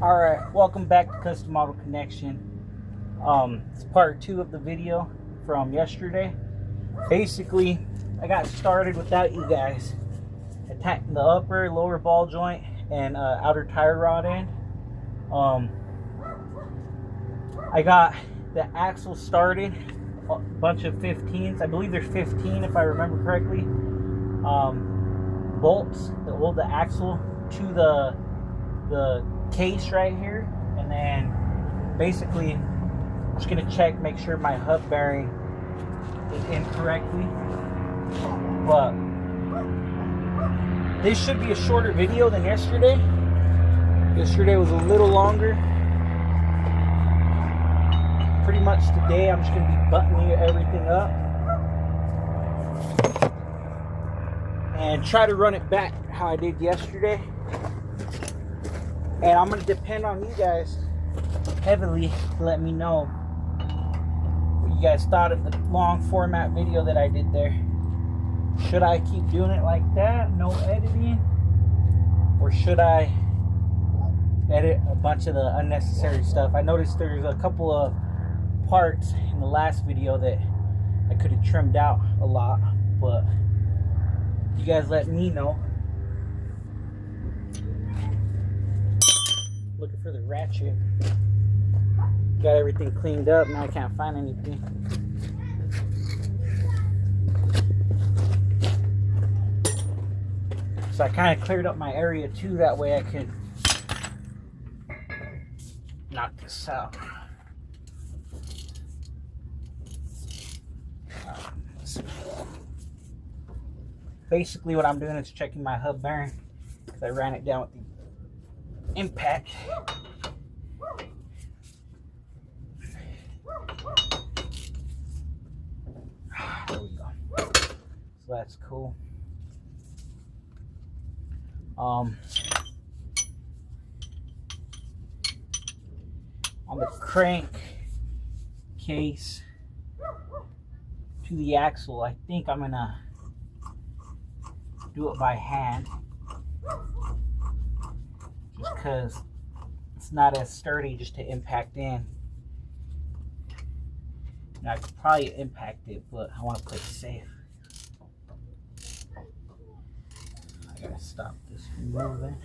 Alright, welcome back to Custom Auto Connection. It's part 2 of the video from yesterday. Basically, I got started without you guys. I tightened the upper, lower ball joint and outer tire rod end. I got the axle started, a bunch of 15s. I believe there's 15 if I remember correctly. Bolts that hold the axle to the case right here, and then basically I'm just gonna check, make sure my hub bearing is in correctly. But this should be a shorter video than yesterday. Yesterday was a little longer. Pretty much today I'm just gonna be buttoning everything up and try to run it back how I did yesterday. And I'm going to depend on you guys heavily to let me know what you guys thought of the long format video that I did there. Should I keep doing it like that, no editing? Or should I edit a bunch of the unnecessary stuff? I noticed there's a couple of parts in the last video that I could have trimmed out a lot. But you guys let me know. Looking for the ratchet. Got everything cleaned up. Now I can't find anything. So I kind of cleared up my area too. That way I could knock this out. Basically what I'm doing is checking my hub bearing because I ran it down with the impact. There we go. So that's cool. On the crank case to the axle, I think I'm gonna do it by hand, just because it's not as sturdy just to impact in. Now, I could probably impact it, but I want to play it safe. I gotta stop this from moving.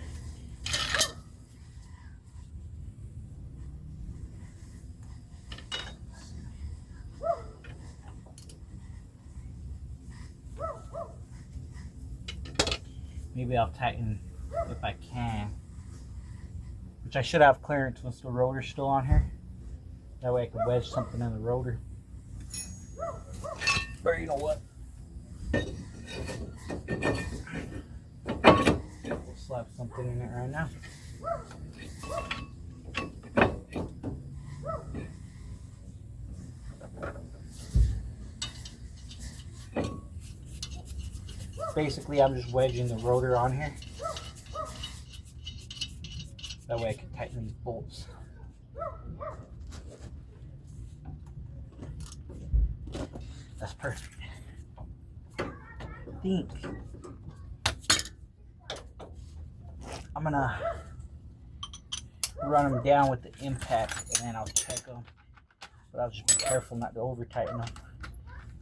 Maybe I'll tighten if I can, which I should have clearance once the rotor's still on here. That way I can wedge something in the rotor. Or you know what? We'll slap something in it right now. Basically, I'm just wedging the rotor on here. That way I can tighten these bolts. That's perfect. I think I'm gonna run them down with the impact and then I'll check them. But I'll just be careful not to over tighten them.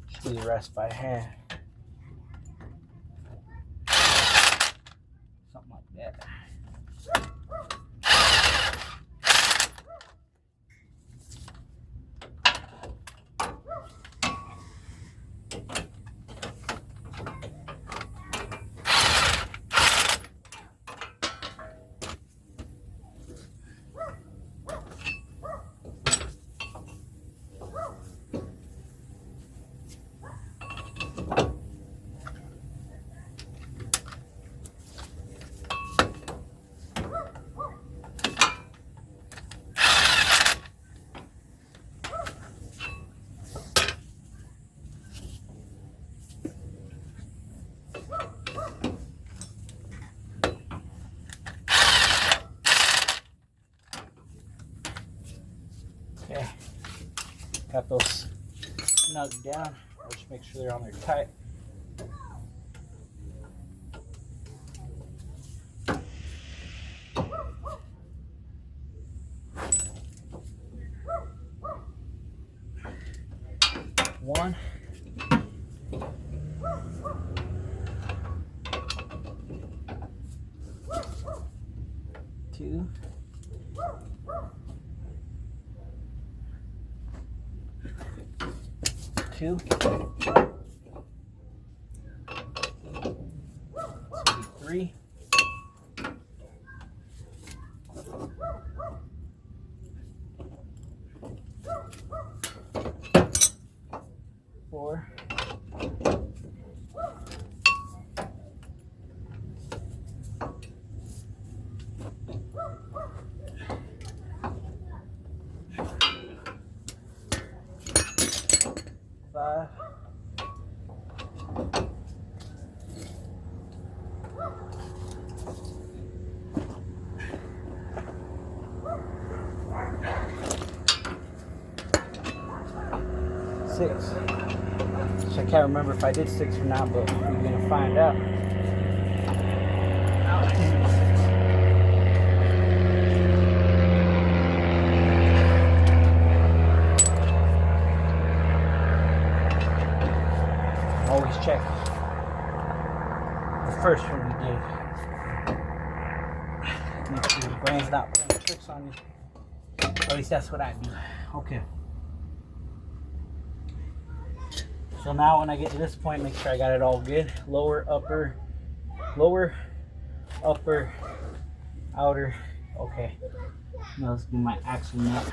Just do the rest by hand. Something like that. Okay, got those snugged down. I'll just make sure they're on there tight. 1, 2, 2, 3, 4, 5, 6. So I can't remember if I did 6 or not, but we're gonna find out. Always check the first one we did. Make sure your brain's not playing tricks on you. At least that's what I do. Okay. So now when I get to this point, make sure I got it all good. Lower, upper, outer. Okay. Now let's do my axle nut.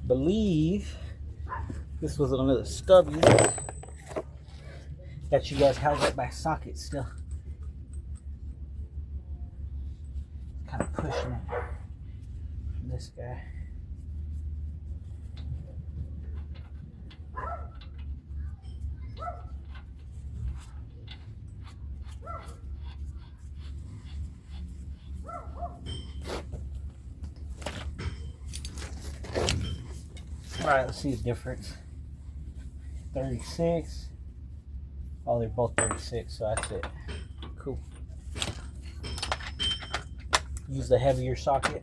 Believe this was another stubby that you guys held up by socket still. Kind of pushing it. This guy. Alright, let's see the difference. 36. Oh, they're both 36, so that's it. Cool. Use the heavier socket.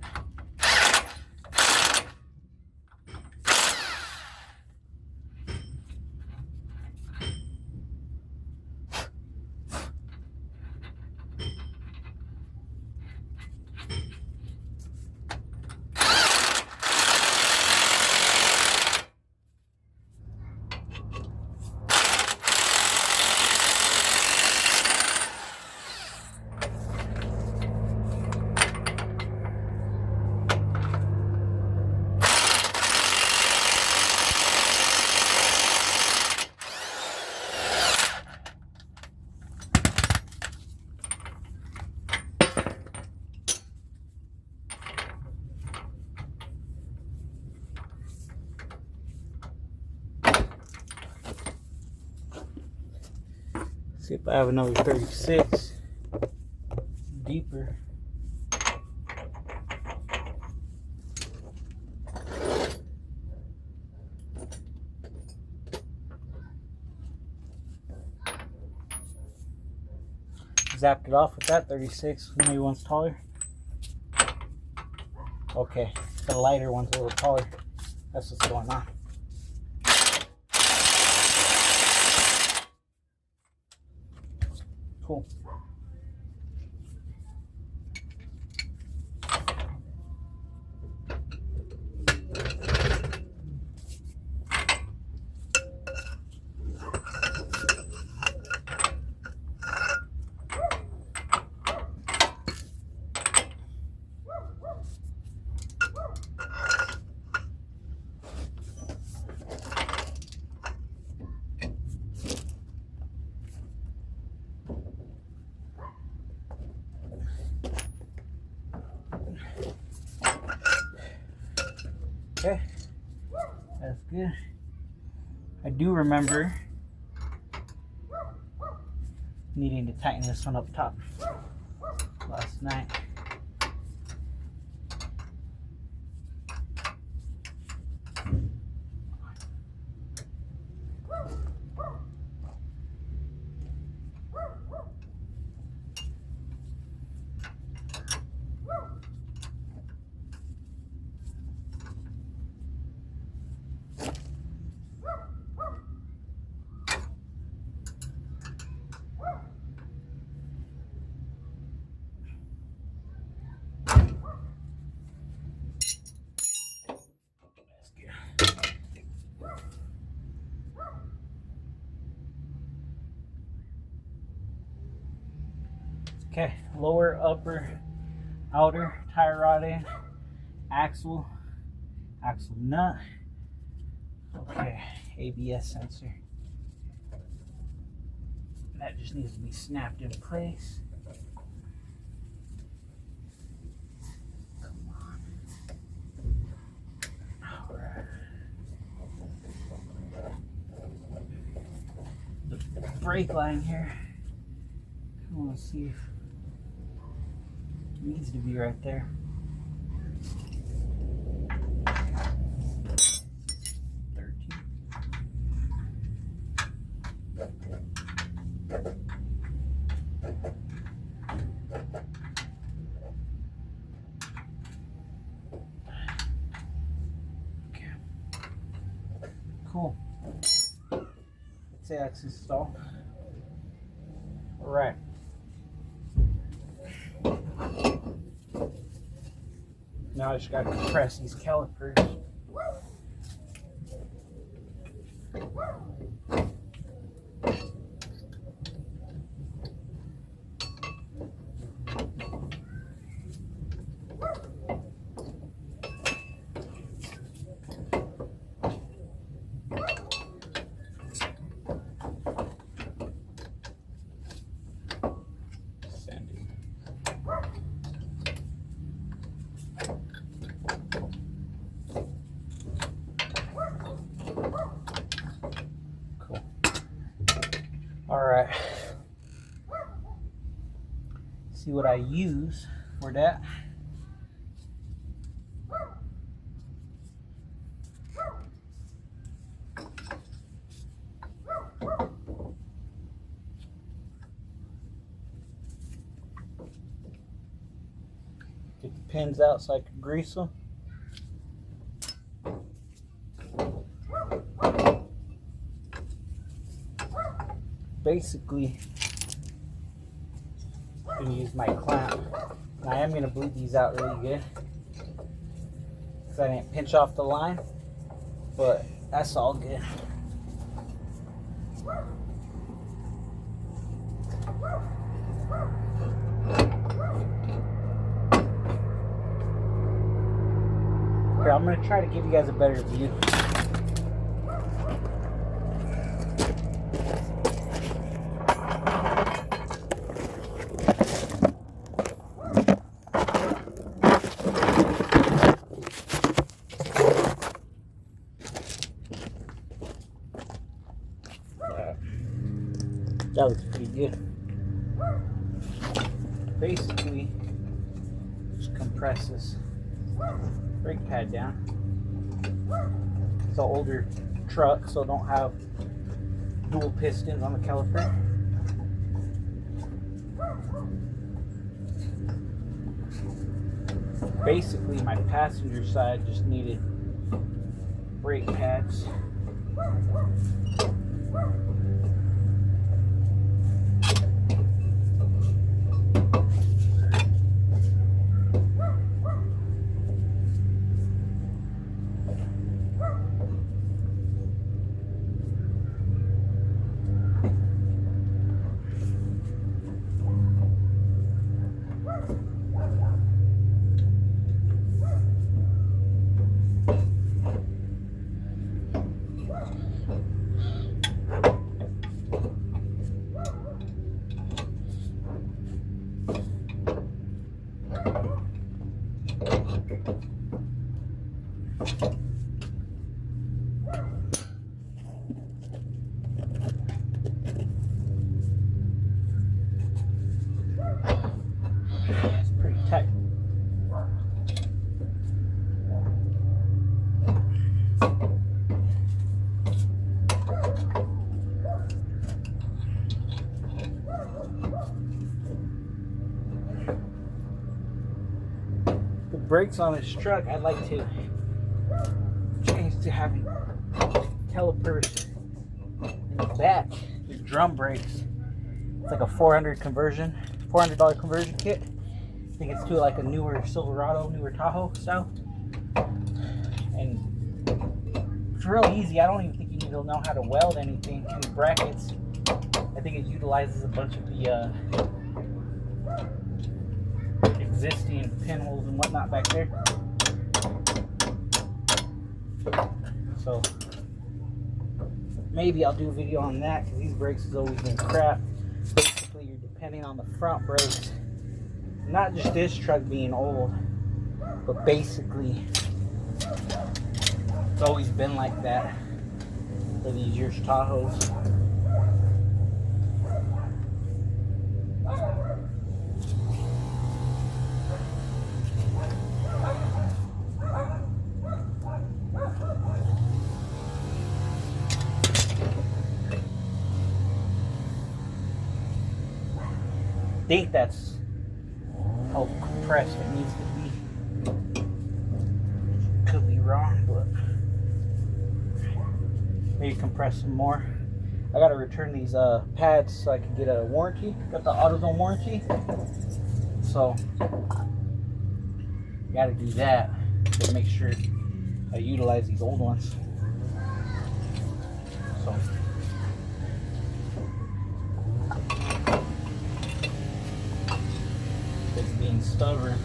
See if I have another 36 deeper. Zapped it off with that 36. Maybe one's taller. Okay, the lighter one's a little taller. That's what's going on. Cool. Okay, that's good. I do remember needing to tighten this one up top last night. Okay, lower, upper, outer tire rod in, axle nut. Okay, ABS sensor. That just needs to be snapped in place. Come on. All right. The brake line here. I want to see if it needs to be right there. Okay. Cool. Let's say that's installed. All right. Now I just got to compress these calipers. All right, see what I use for that. Get the pins out so I can grease them. Basically, I'm going to use my clamp. And I am going to bleed these out really good because I didn't pinch off the line, but that's all good. Here, I'm going to try to give you guys a better view. That looks pretty good. Basically, just compress this brake pad down. It's an older truck, so don't have dual pistons on the caliper. Basically, my passenger side just needed brake pads. It's pretty tight. The brakes on this truck, I'd like to change to having calipers in the back. The drum brakes. It's like a $400 conversion kit. I think it's to like a newer Silverado, newer Tahoe style. And it's real easy. I don't even think you need to know how to weld anything in the brackets. I think it utilizes a bunch of the existing pinholes and whatnot back there. So maybe I'll do a video on that, because these brakes has always been crap. Basically, you're depending on the front brakes. Not just this truck being old, but basically it's always been like that for these years Tahoes. I think that's how compressed it needs to be. Could be wrong, but maybe compress some more. I gotta return these pads so I can get a warranty. Got the AutoZone warranty, so gotta do that to make sure I utilize these old ones. So it's being stubborn.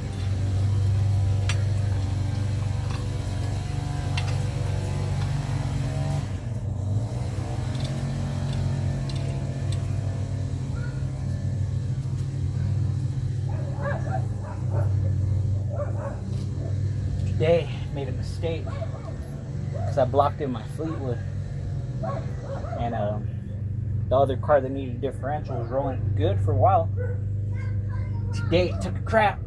Today made a mistake because I blocked in my Fleetwood, and the other car that needed a differential was rolling good for a while. Today it took a crap,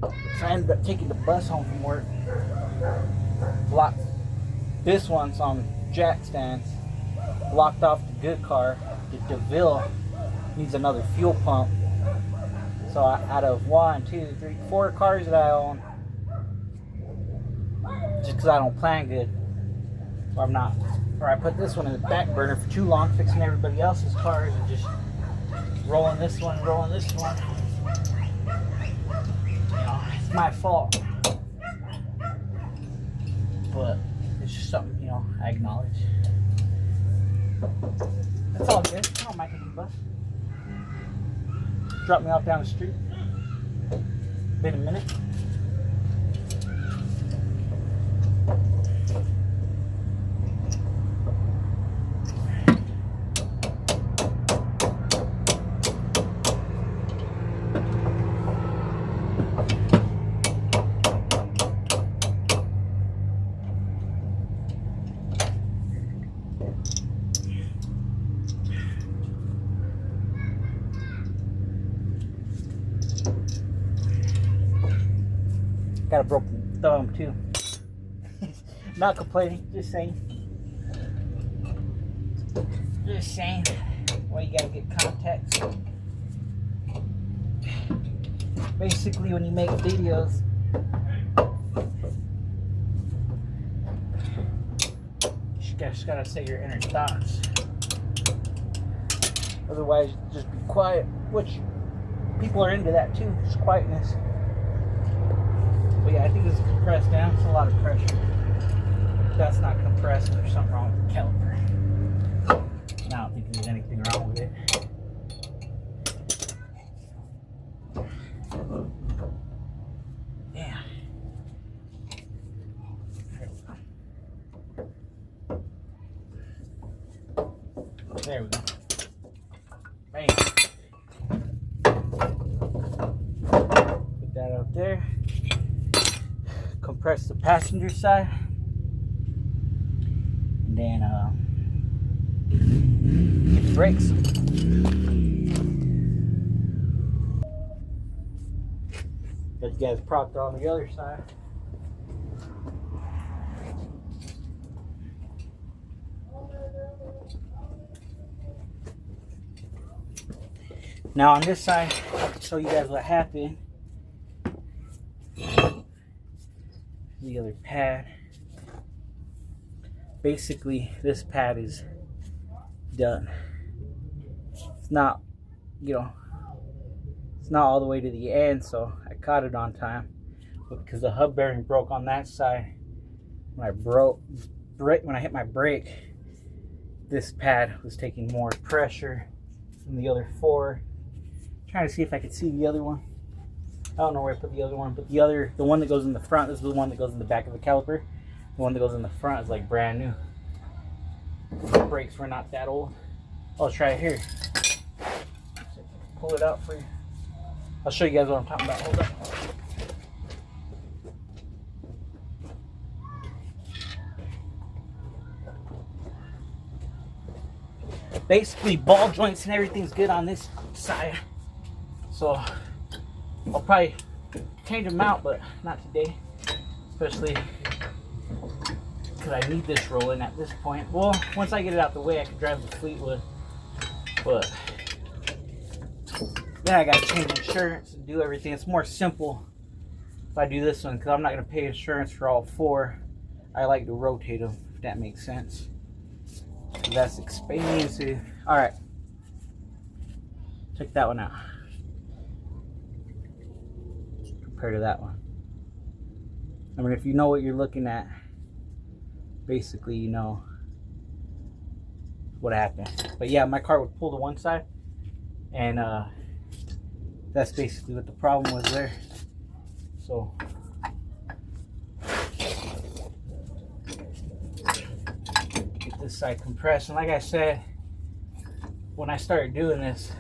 so I ended up taking the bus home from work. Blocked this one's on jack stands, blocked off the good car. The DeVille needs another fuel pump. So out of 1, 2, 3, 4 cars that I own, just because I don't plan good, or I put this one in the back burner for too long, fixing everybody else's cars and just rolling this one. You know, it's my fault, but it's just something, you know, I acknowledge. That's all good. I don't mind taking the bus. Drop me off down the street. Been a minute. Got a broken thumb too. Not complaining, just saying. Just saying. Well, you gotta get contacts. Basically, when you make videos, you just gotta say your inner thoughts. Otherwise, just be quiet, which people are into that too, just quietness. But yeah, I think this is compressed down. It's a lot of pressure. If that's not compressed, there's something wrong with the caliper. And I don't think there's anything wrong with it. Yeah. There we go. Bang. Put that out there. Compress the passenger side, and then get the brakes. Got you guys propped on the other side. Now on this side, I can show you guys what happened. The other pad. Basically, this pad is done. It's not, you know, it's not all the way to the end, so I caught it on time. But because the hub bearing broke on that side, when I hit my brake, this pad was taking more pressure than the other 4. trying to see if I could see the other one. I don't know where I put the other one, but the one that goes in the front, this is the one that goes in the back of the caliper. The one that goes in the front is like brand new. The brakes were not that old. I'll try it here. Pull it out for you. I'll show you guys what I'm talking about. Hold up. Basically, ball joints and everything's good on this side. So I'll probably change them out, but not today. Especially because I need this rolling at this point. Well, once I get it out the way, I can drive the Fleetwood. But then I gotta change insurance and do everything. It's more simple if I do this one, because I'm not gonna pay insurance for all four. I like to rotate them, if that makes sense. That's expensive. All right, check that one out compared to that one. I mean, if you know what you're looking at, basically you know what happened. But yeah, my car would pull to one side, and that's basically what the problem was there. So get this side compressed, and like I said, when I started doing this,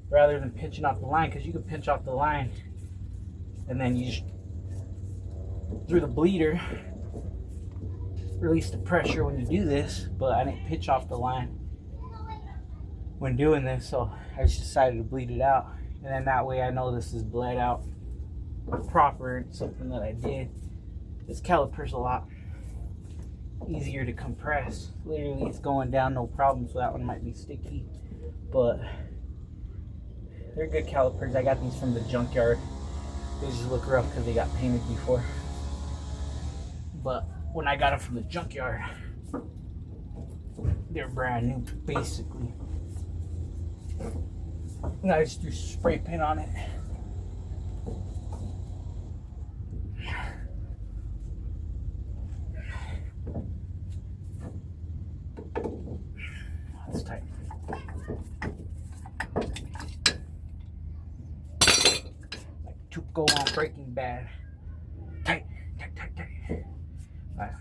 rather than pinching off the line, because you can pinch off the line and then you just through the bleeder release the pressure when you do this, but I didn't pinch off the line when doing this, so I just decided to bleed it out, and then that way I know this is bled out proper. It's something that I did. This caliper's a lot easier to compress. Literally, it's going down no problem, so that one might be sticky, but they're good calipers. I got these from the junkyard. They just look rough because they got painted before, but when I got them from the junkyard, they're brand new basically. And I just threw spray paint on it. That's tight. Like Tuco on Breaking Bad. Tight, tight, tight, tight. Alright.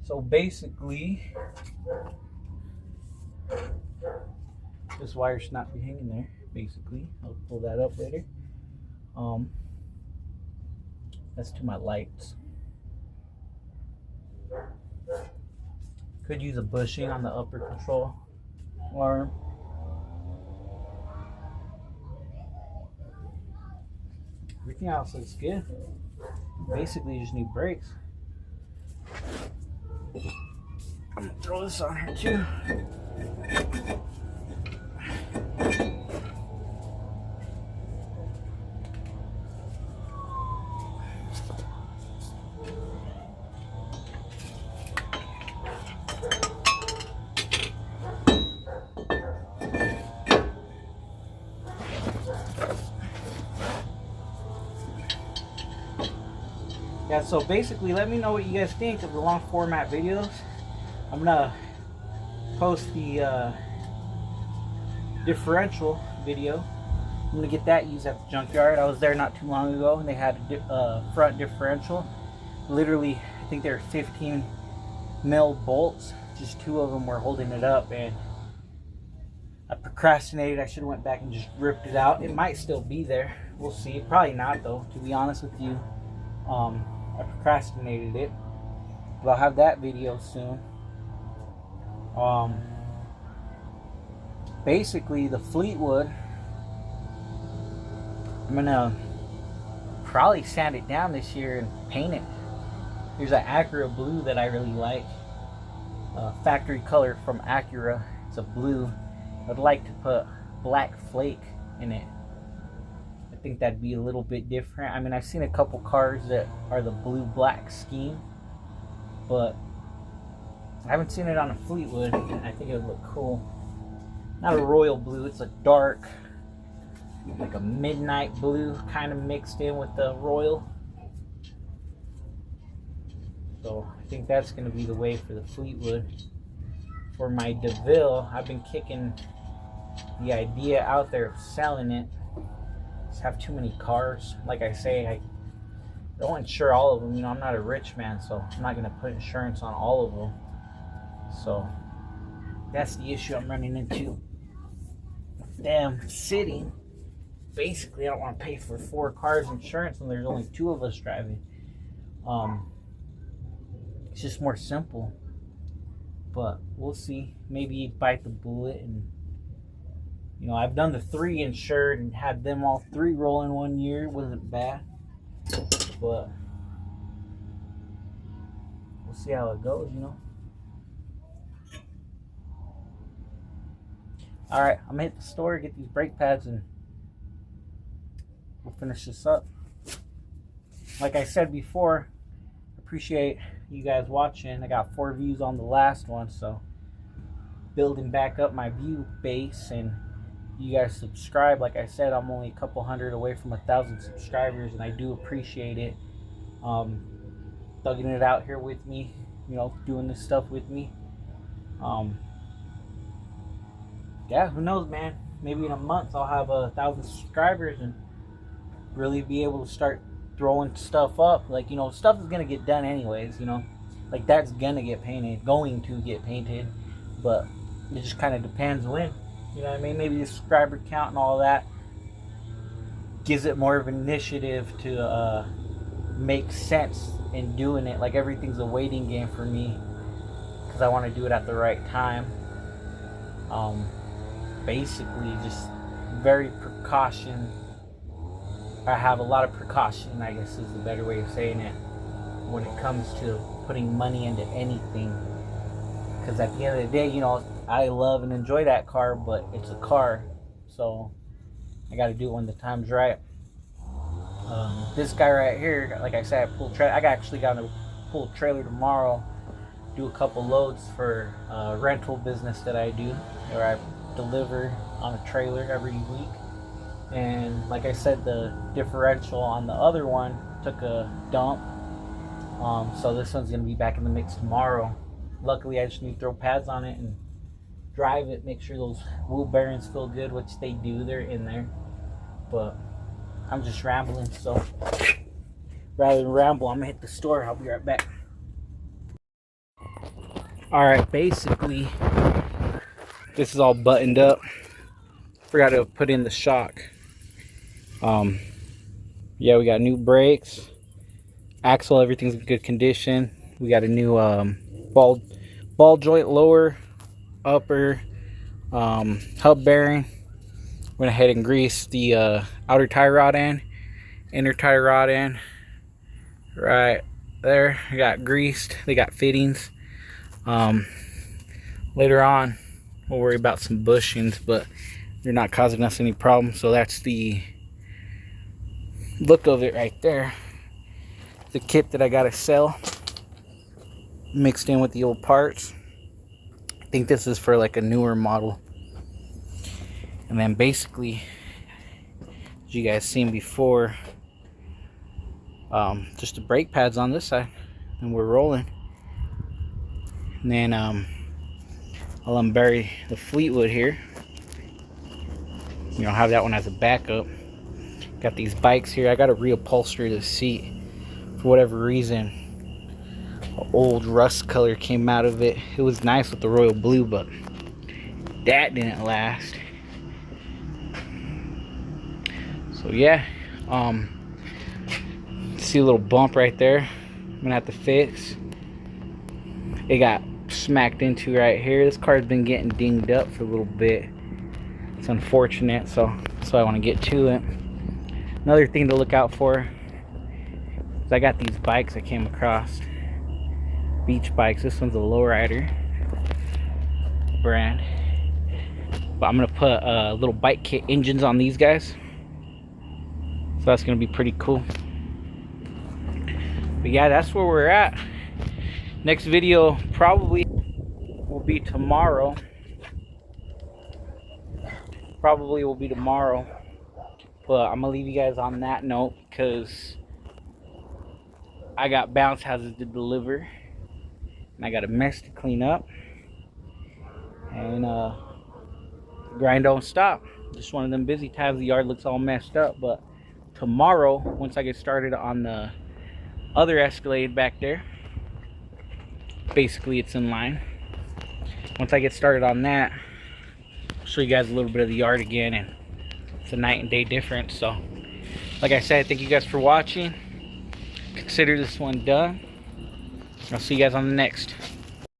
So basically, this wire should not be hanging there. Basically, I'll pull that up later. That's to my lights. Could use a bushing on the upper control arm. Everything else looks good. Basically, you just need brakes. I'm gonna throw this on here too. Yeah, so basically, let me know what you guys think of the long format videos. I'm gonna post the differential video. I'm gonna get that used at the junkyard. I was there not too long ago, and they had a front differential. Literally, I think there were 15 mil bolts. Just 2 of them were holding it up, and I procrastinated. I should have went back and just ripped it out. It might still be there. We'll see. Probably not, though, to be honest with you. I procrastinated it, but I'll have that video soon. Basically, the Fleetwood, I'm gonna probably sand it down this year and paint it. There's an Acura blue that I really like, factory color from Acura. It's a blue. I'd like to put black flake in it. I think that'd be a little bit different. I mean, I've seen a couple cars that are the blue-black scheme, but I haven't seen it on a Fleetwood. I think it would look cool. Not a royal blue, it's a dark, like a midnight blue, kind of mixed in with the royal. So I think that's going to be the way for the Fleetwood. For my DeVille, I've been kicking the idea out there of selling it. Just have too many cars. Like I say, I don't insure all of them. You know, I'm not a rich man, so I'm not gonna put insurance on all of them. So that's the issue I'm running into. Damn city. Basically, I don't want to pay for 4 cars insurance when there's only 2 of us driving. It's just more simple. But we'll see. Maybe bite the bullet, and you know, I've done the 3 insured and had them all 3 roll in 1 year. It wasn't bad, but we'll see how it goes. You know. All right, I'm gonna hit the store, get these brake pads, and we'll finish this up. Like I said before, appreciate you guys watching. I got 4 views on the last one, so building back up my view base, and you guys subscribe. Like I said, I'm only a couple hundred away from 1,000 subscribers, and I do appreciate it. Thugging it out here with me, you know, doing this stuff with me. Yeah, who knows, man? Maybe in a month I'll have 1,000 subscribers and really be able to start throwing stuff up. Like, you know, stuff is gonna get done anyways, you know, like that's gonna get painted, going to get painted, but it just kind of depends when, you know what I mean? Maybe the subscriber count and all that gives it more of an initiative to make sense in doing it. Like, everything's a waiting game for me because I want to do it at the right time. Basically just very precaution. I have a lot of precaution, I guess is the better way of saying it, when it comes to putting money into anything. Because at the end of the day, you know, I love and enjoy that car, but it's a car, so I got to do it when the time's right. This guy right here, like I said, I actually got to pull a trailer tomorrow, do a couple loads for a rental business that I do, where I deliver on a trailer every week. And like I said, the differential on the other one took a dump, so this one's gonna be back in the mix tomorrow. Luckily, I just need to throw pads on it and drive it, make sure those wheel bearings feel good, which they do, they're in there. But I'm just rambling, so rather than ramble, I'm gonna hit the store. I'll be right back. Alright, basically this is all buttoned up. Forgot to put in the shock. Yeah, we got new brakes, axle, everything's in good condition. We got a new ball joint lower, upper, hub bearing. Went ahead and greased the outer tie rod end, inner tie rod end right there. I got greased. They got fittings. Later on we'll worry about some bushings, but they're not causing us any problems. So that's the look of it right there. The kit that I gotta sell, mixed in with the old parts. I think this is for like a newer model. And then basically, as you guys seen before, just the brake pads on this side, and we're rolling. And then I'll unbury the Fleetwood here. You know, have that one as a backup. Got these bikes here. I got to reupholster the seat. For whatever reason, an old rust color came out of it. It was nice with the royal blue, but that didn't last. So yeah, see a little bump right there. I'm gonna have to fix. It got smacked into right here. This car's been getting dinged up for a little bit. It's unfortunate, so that's why I want to get to it. Another thing to look out for is I got these bikes I came across, beach bikes. This one's a lowrider brand, but I'm gonna put little bike kit engines on these guys, so that's gonna be pretty cool. But yeah, that's where we're at. Next video probably will be tomorrow. But I'm gonna leave you guys on that note because I got bounce houses to deliver and I got a mess to clean up, and grind don't stop. Just one of them busy times. The yard looks all messed up, but tomorrow, once I get started on the other Escalade back there, basically it's in line. Once I get started on that, I'll show you guys a little bit of the yard again, and it's a night and day difference. So like I said, thank you guys for watching. Consider this one done. I'll see you guys on the next.